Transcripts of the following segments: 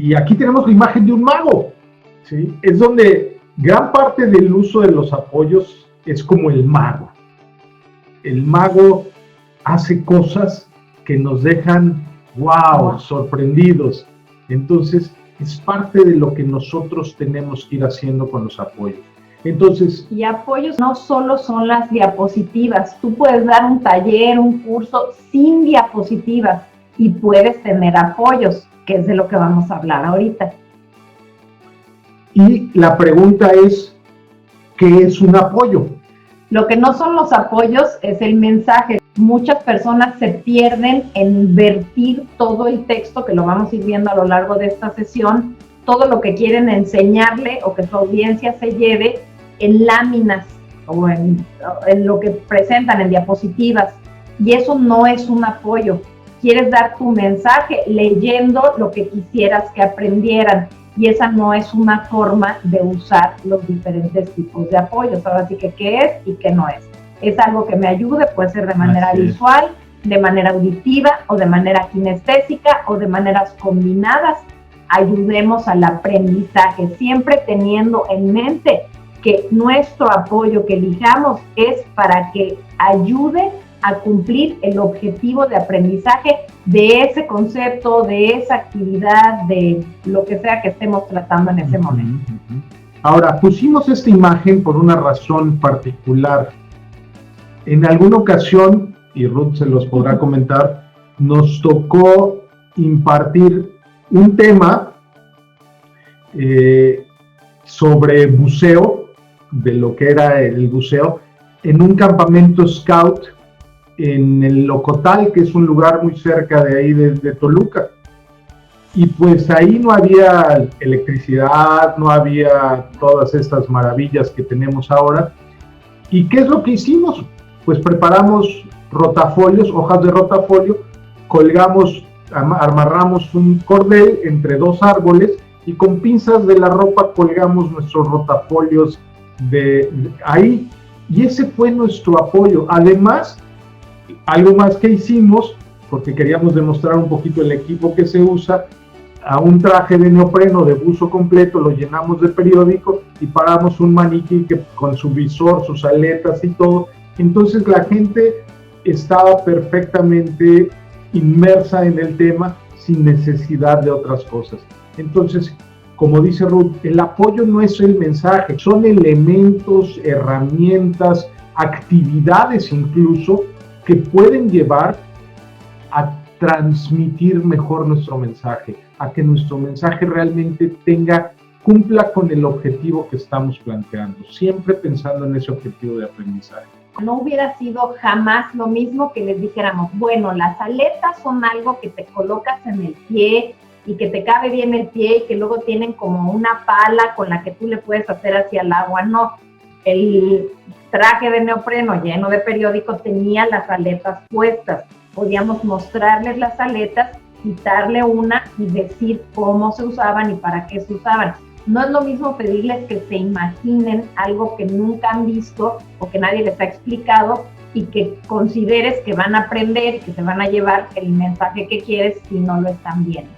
Y aquí tenemos la imagen de un mago, ¿sí? Es donde gran parte del uso de los apoyos es como el mago. El mago hace cosas que nos dejan, wow, sorprendidos. Entonces, es parte de lo que nosotros tenemos que ir haciendo con los apoyos. Entonces, y apoyos no solo son las diapositivas. Tú puedes dar un taller, un curso sin diapositivas y puedes tener apoyos, que es de lo que vamos a hablar ahorita. Y la pregunta es, ¿qué es un apoyo? Lo que no son los apoyos es el mensaje. Muchas personas se pierden en vertir todo el texto, que lo vamos a ir viendo a lo largo de esta sesión, todo lo que quieren enseñarle o que su audiencia se lleve en láminas o en lo que presentan en diapositivas, y eso no es un apoyo. Quieres dar tu mensaje leyendo lo que quisieras que aprendieran, y esa no es una forma de usar los diferentes tipos de apoyos. Ahora sí que qué es y qué no es. Es algo que me ayude, puede ser de manera visual, de manera auditiva o de manera kinestésica o de maneras combinadas. Ayudemos al aprendizaje, siempre teniendo en mente que nuestro apoyo que elijamos es para que ayude a cumplir el objetivo de aprendizaje de ese concepto, de esa actividad, de lo que sea que estemos tratando en ese momento. Ahora, pusimos esta imagen por una razón particular. En alguna ocasión, y Ruth se los podrá comentar, nos tocó impartir un tema sobre buceo, de lo que era el buceo, en un campamento scout en el Locotal, que es un lugar muy cerca de ahí de Toluca. Y pues ahí no había electricidad, no había todas estas maravillas que tenemos ahora. ¿Y qué es lo que hicimos? Pues preparamos rotafolios, hojas de rotafolio, colgamos, amarramos un cordel entre dos árboles y con pinzas de la ropa colgamos nuestros rotafolios de ahí. Y ese fue nuestro apoyo. Además, algo más que hicimos, porque queríamos demostrar un poquito el equipo que se usa, a un traje de neopreno de buzo completo lo llenamos de periódico y paramos un maniquí que, con su visor, sus aletas y todo. Entonces la gente estaba perfectamente inmersa en el tema sin necesidad de otras cosas. Entonces, como dice Ruth, el apoyo no es el mensaje, son elementos, herramientas, actividades incluso que pueden llevar a transmitir mejor nuestro mensaje, a que nuestro mensaje realmente cumpla con el objetivo que estamos planteando, siempre pensando en ese objetivo de aprendizaje. No hubiera sido jamás lo mismo que les dijéramos, bueno, las aletas son algo que te colocas en el pie y que te cabe bien el pie y que luego tienen como una pala con la que tú le puedes hacer hacia el agua. No, el traje de neopreno lleno de periódico tenía las aletas puestas. Podíamos mostrarles las aletas, quitarle una y decir cómo se usaban y para qué se usaban. No es lo mismo pedirles que se imaginen algo que nunca han visto o que nadie les ha explicado y que consideres que van a aprender y que se van a llevar el mensaje que quieres si no lo están viendo.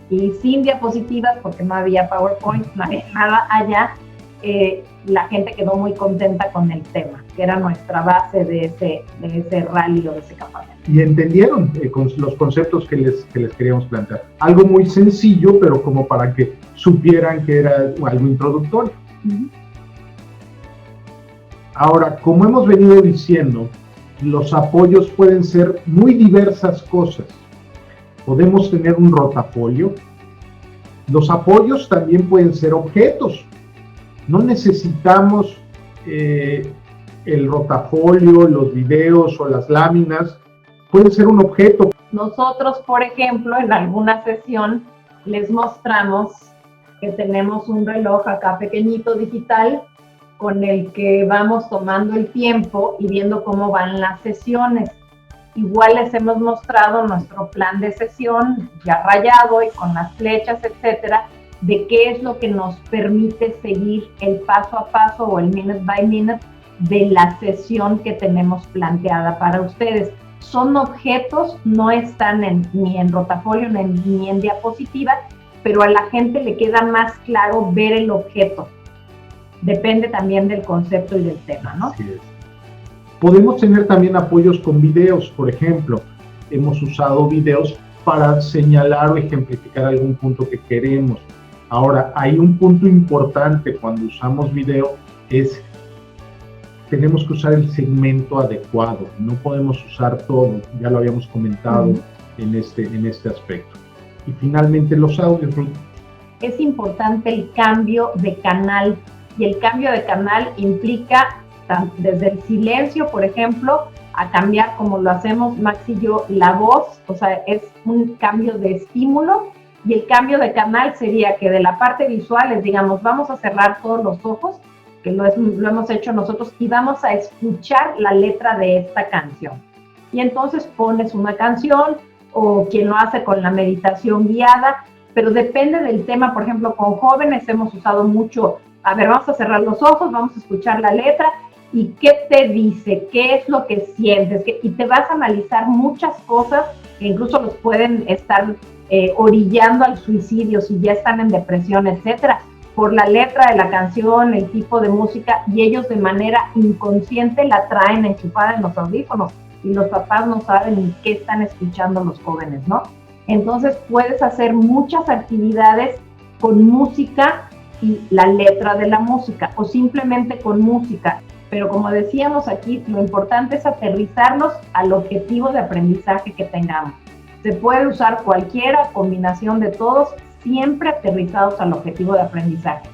Y sin diapositivas, porque no había PowerPoint, no había nada allá, la gente quedó muy contenta con el tema, que era nuestra base de ese rally o de ese campamento. Y entendieron los conceptos que les queríamos plantear. Algo muy sencillo, pero como para que supieran que era algo introductorio. Ahora, como hemos venido diciendo, los apoyos pueden ser muy diversas cosas. Podemos tener un rotafolio. Los apoyos también pueden ser objetos. No necesitamos el rotafolio, los videos o las láminas. Puede ser un objeto. Nosotros, por ejemplo, en alguna sesión les mostramos que tenemos un reloj acá pequeñito digital con el que vamos tomando el tiempo y viendo cómo van las sesiones. Igual les hemos mostrado nuestro plan de sesión ya rayado y con las flechas, etcétera, de qué es lo que nos permite seguir el paso a paso o el minute by minute de la sesión que tenemos planteada para ustedes. Son objetos, no están ni en rotafolio ni en diapositiva, pero a la gente le queda más claro ver el objeto. Depende también del concepto y del tema, ¿no? Así es. Podemos tener también apoyos con videos, por ejemplo. Hemos usado videos para señalar o ejemplificar algún punto que queremos. Ahora, hay un punto importante cuando usamos video, tenemos que usar el segmento adecuado, no podemos usar todo, ya lo habíamos comentado en este aspecto. Y finalmente los audios. Es importante el cambio de canal, y el cambio de canal implica desde el silencio, por ejemplo, a cambiar, como lo hacemos Max y yo, la voz, o sea, es un cambio de estímulo, y el cambio de canal sería que de la parte visual les digamos, vamos a cerrar todos los ojos, que lo hemos hecho nosotros, y vamos a escuchar la letra de esta canción. Y entonces pones una canción, o quien lo hace con la meditación guiada, pero depende del tema. Por ejemplo, con jóvenes hemos usado mucho, a ver, vamos a cerrar los ojos, vamos a escuchar la letra, y qué te dice, qué es lo que sientes, y te vas a analizar muchas cosas que incluso los pueden estar orillando al suicidio si ya están en depresión, etcétera, por la letra de la canción, el tipo de música, y ellos de manera inconsciente la traen enchufada en los audífonos, y los papás no saben qué están escuchando los jóvenes, ¿no? Entonces puedes hacer muchas actividades con música y la letra de la música, o simplemente con música. Pero como decíamos aquí, lo importante es aterrizarlos al objetivo de aprendizaje que tengamos. Se puede usar cualquiera combinación de todos, siempre aterrizados al objetivo de aprendizaje.